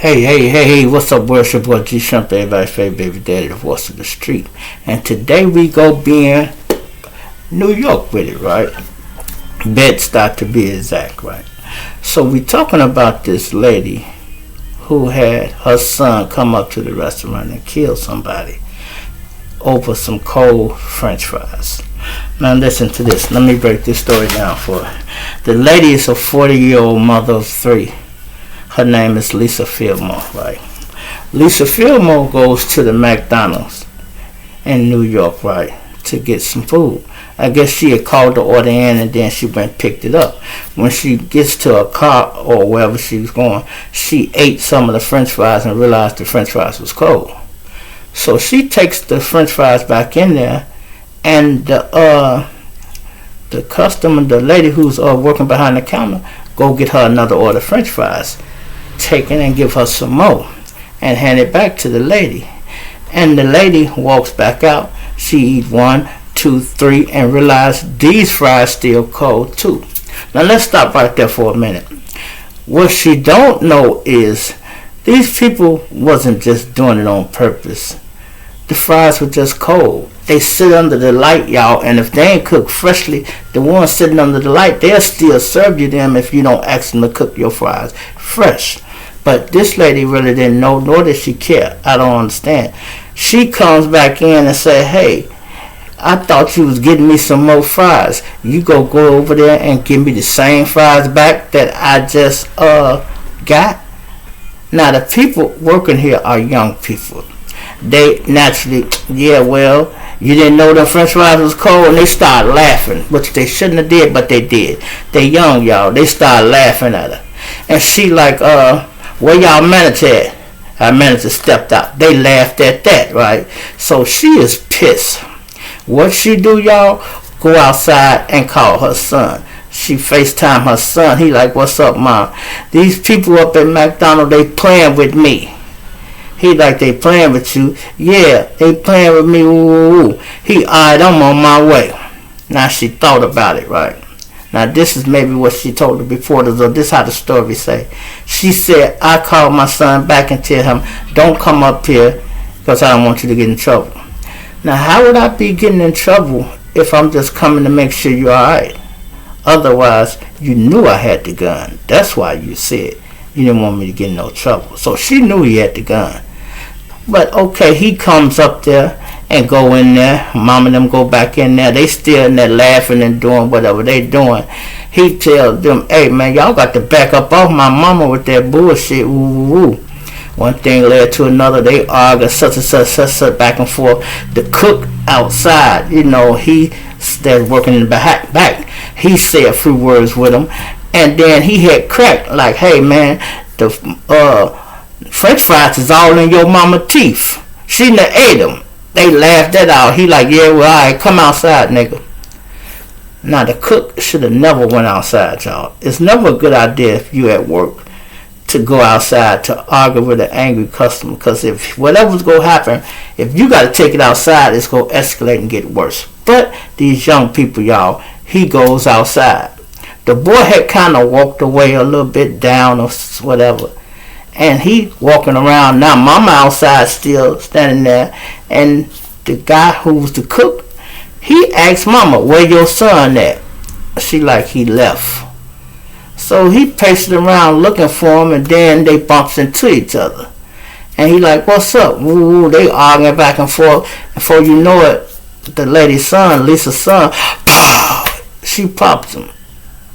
Hey, what's up, world? It's your boy G Shrimp, everybody's favorite baby daddy, the voice of the street. And today we go be in New York with it, right? Bed-Stuy to be exact, right? So we talking about this lady who had her son come up to the restaurant and kill somebody over some cold french fries. Now listen to this. Let me break this story down for you. The lady is a 40-year-old mother of three. Her name is Lisa Fillmore, right? Lisa Fillmore goes to the Mcdonalds in New York, right, to get some food. I guess she had called the order in and then she went and picked it up. When she gets to her car or wherever she was going, she ate some of the french fries and realized the french fries was cold. So she takes the french fries back in there, and the customer, the lady who's working behind the counter, go get her another order of french fries. Take it and give her some more and hand it back to the lady. And the lady walks back out. She eat 1, 2, 3 and realize these fries still cold too. Now let's stop right there for a minute. What she don't know is these people wasn't just doing it on purpose. The fries were just cold. They sit under the light, y'all, and if they ain't cooked freshly, the ones sitting under the light, they'll still serve you them if you don't ask them to cook your fries fresh. But this lady really didn't know, nor did she care. I don't understand. She comes back in and say, hey, I thought you was getting me some more fries. You go over there and give me the same fries back that I just got. Now the people working here are young people. They naturally, yeah, well, you didn't know the french fries was cold, and they start laughing, which they shouldn't have did, but they did. They young, y'all. They start laughing at her. And she like, where y'all manager at? Our manager stepped out. They laughed at that, right? So she is pissed. What she do, y'all? Go outside and call her son. She FaceTime her son. He like, what's up, Mom? These people up at McDonald's, they playing with me. He like, they playing with you? Yeah, they playing with me. Ooh. He, alright, I'm on my way. Now she thought about it, right? Now this is maybe what she told her before. This is how the story say. She said, I called my son back and tell him, don't come up here because I don't want you to get in trouble. Now how would I be getting in trouble if I'm just coming to make sure you're alright? Otherwise, you knew I had the gun. That's why you said you didn't want me to get in no trouble. So she knew he had the gun. But okay, he comes up there and go in there. Mom and them go back in there. They still in there laughing and doing whatever they doing. He tells them, hey man, y'all got to back up off my mama with that bullshit. Ooh. One thing led to another. They argue such back and forth. The cook outside, you know, that's working in the back. He said a few words with him, and then he had cracked like, hey man, the french fries is all in your mama teeth. She done ate them. They laughed that out. He like, yeah, well, alright, come outside, nigga. Now the cook should have never went outside, y'all. It's never a good idea if you at work to go outside to argue with an angry customer, because if whatever's going to happen, if you got to take it outside, it's going to escalate and get worse. But these young people, y'all, he goes outside. The boy had kind of walked away a little bit down or whatever, and he walking around. Now mama outside still standing there, and the guy who's the cook, he asked mama, where your son at? She like, he left. So he paced around looking for him, and then they bumps into each other. And he like, what's up? Ooh, they arguing back and forth. Before you know it, the lady's son, Lisa's son, pow! She pops him.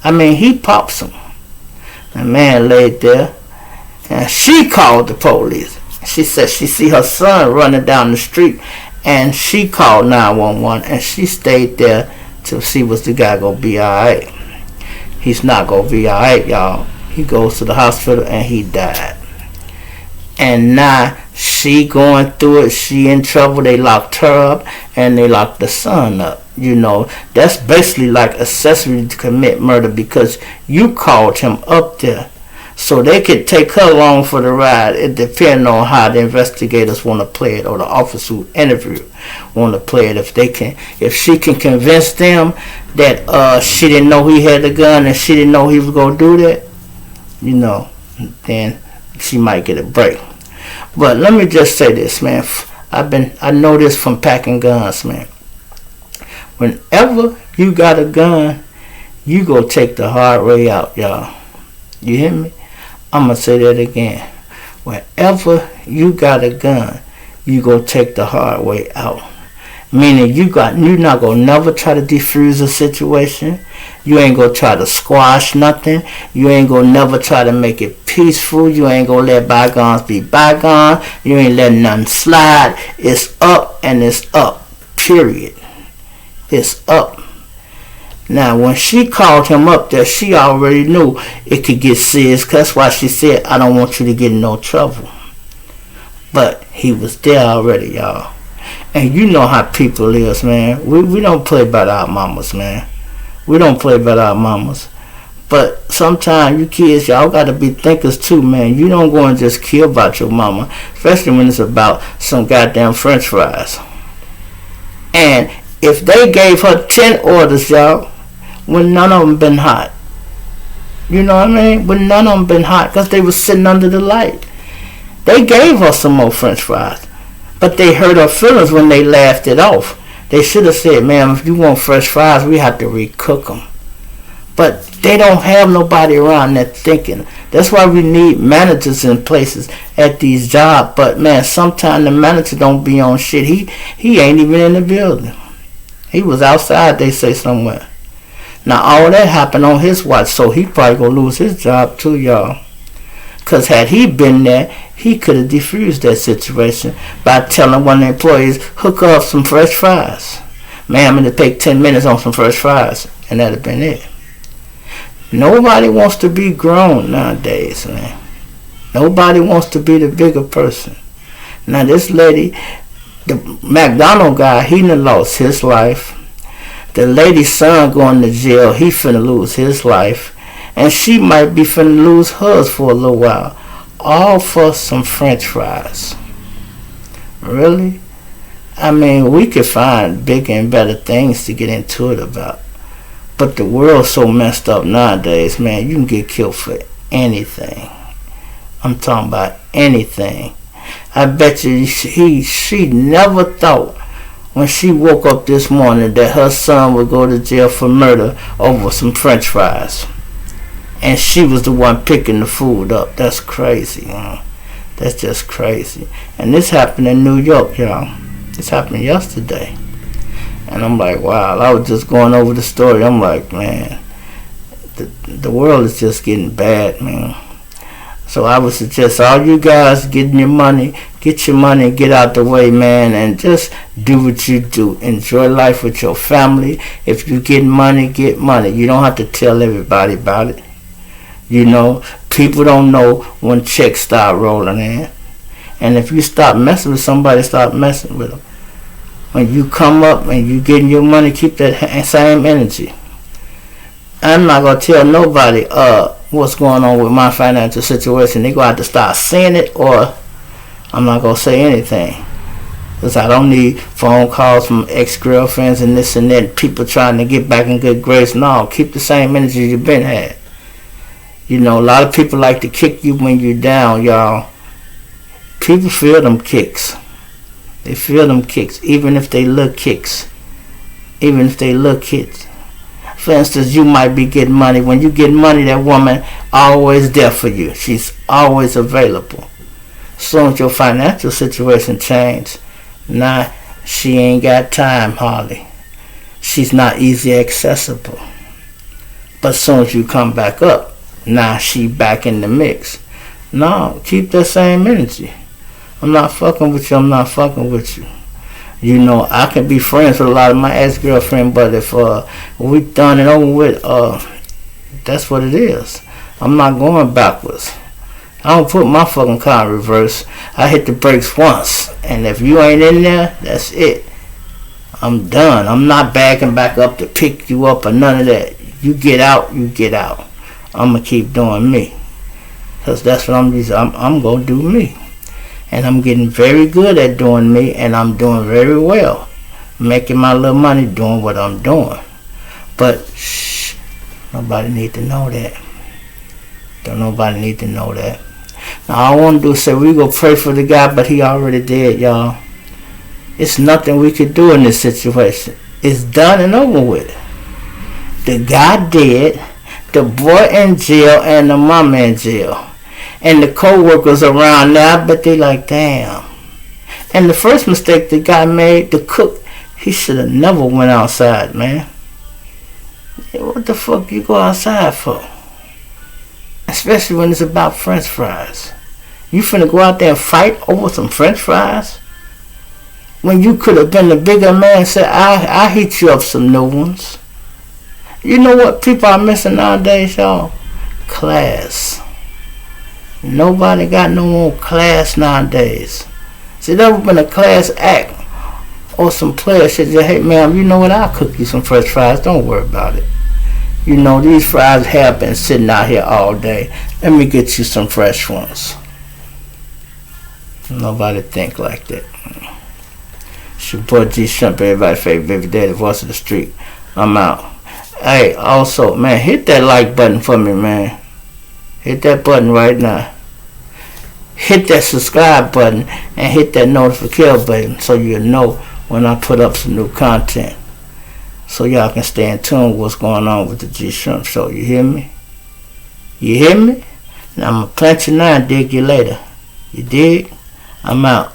He pops him. The man laid there, and she called the police. She said she see her son running down the street, and she called 911, and she stayed there to see was the guy gonna be alright. He's not gonna be alright, y'all. He goes to the hospital and he died. And now she going through it. She in trouble. They locked her up and they locked the son up. You know, that's basically like accessory to commit murder, because you called him up there. So they could take her along for the ride. It depends on how the investigators want to play it, or the officer who interviewed want to play it. If she can convince them that she didn't know he had the gun and she didn't know he was gonna do that, you know, then she might get a break. But let me just say this, man. I know this from packing guns, man. Whenever you got a gun, you go take the hard way out, y'all. You hear me? I'm going to say that again. Whenever you got a gun, you go take the hard way out. Meaning you're not going to never try to defuse a situation. You ain't going to try to squash nothing. You ain't going to never try to make it peaceful. You ain't going to let bygones be bygones. You ain't letting nothing slide. It's up and it's up. Period. It's up. Now, when she called him up there, she already knew it could get serious. That's why she said, I don't want you to get in no trouble. But he was there already, y'all. And you know how people is, man. We don't play about our mamas, man. We don't play about our mamas. But sometimes you kids, y'all got to be thinkers too, man. You don't go and just kill about your mama. Especially when it's about some goddamn french fries. And if they gave her 10 orders, y'all, when none of them been hot. You know what I mean? When none of them been hot because they was sitting under the light. They gave her some more french fries. But they hurt her feelings when they laughed it off. They should have said, ma'am, if you want fresh fries, we have to recook them. But they don't have nobody around that thinking. That's why we need managers in places at these jobs. But, man, sometimes the manager don't be on shit. He ain't even in the building. He was outside, they say, somewhere. Now, all that happened on his watch, so he probably going to lose his job too, y'all. Because had he been there, he could have defused that situation by telling one of the employees, hook up some fresh fries. Ma'am, I'm going to take 10 minutes on some fresh fries. And that would have been it. Nobody wants to be grown nowadays, man. Nobody wants to be the bigger person. Now, this lady, the McDonald's guy, he done lost his life. The lady's son going to jail, he finna lose his life. And she might be finna lose hers for a little while. All for some french fries. Really? I mean, we could find bigger and better things to get into it about. But the world's so messed up nowadays, man, you can get killed for anything. I'm talking about anything. I bet you she never thought when she woke up this morning that her son would go to jail for murder over some french fries. And she was the one picking the food up. That's crazy, man. That's just crazy. And this happened in New York, y'all. This happened yesterday. And I'm like, wow. I was just going over the story. I'm like, man, the world is just getting bad, man. So I would suggest all you guys get your money, get out the way, man, and just do what you do. Enjoy life with your family. If you get money, get money. You don't have to tell everybody about it. You know, people don't know when checks start rolling in. And if you stop messing with somebody, stop messing with them. When you come up and you getting your money, keep that same energy. I'm not going to tell nobody what's going on with my financial situation. They're going to have to start saying it, or I'm not going to say anything. Because I don't need phone calls from ex-girlfriends and this and that, people trying to get back in good grace. No, keep the same energy you've been had. You know, a lot of people like to kick you when you're down, y'all. People feel them kicks. They feel them kicks, even if they look kicks. Even if they look kicks. For instance, you might be getting money. When you get money, that woman always there for you. She's always available. As soon as your financial situation changes, now she ain't got time hardly. She's not easy accessible. But as soon as you come back up, now she back in the mix. No, keep that same energy. I'm not fucking with you. I'm not fucking with you. You know, I can be friends with a lot of my ex-girlfriend, but if we done it over with, that's what it is. I'm not going backwards. I don't put my fucking car in reverse. I hit the brakes once, and if you ain't in there, that's it. I'm done. I'm not backing back up to pick you up or none of that. You get out, you get out. I'm going to keep doing me. Because that's what I'm going to do me. And I'm getting very good at doing me, and I'm doing very well. Making my little money doing what I'm doing. But, shh, nobody need to know that. Don't nobody need to know that. All I want to do is say we go pray for the guy, but he already dead, y'all. It's nothing we could do in this situation. It's done and over with. The guy dead, the boy in jail, and the mama in jail. And the co-workers around now, but they like, damn. And the first mistake the guy made, the cook, he should have never went outside, man. What the fuck you go outside for? Especially when it's about french fries. You finna go out there and fight over some french fries? When you could have been the bigger man and said, I heat you up some new ones. You know what people are missing nowadays, y'all? Class. Nobody got no more class nowadays. See, there ever been a class act or some player said, hey ma'am, you know what, I'll cook you some french fries, don't worry about it. You know, these fries have been sitting out here all day. Let me get you some fresh ones. Nobody think like that. It's your boy G Shrimp, everybody's favorite baby daddy, voice of the street. I'm out. Hey, also, man, hit that like button for me, man. Hit that button right now. Hit that subscribe button and hit that notification button so you'll know when I put up some new content. So y'all can stay in tune with what's going on with the G Shrimp Show. You hear me? You hear me? Now I'm going to plant you now and dig you later. You dig? I'm out.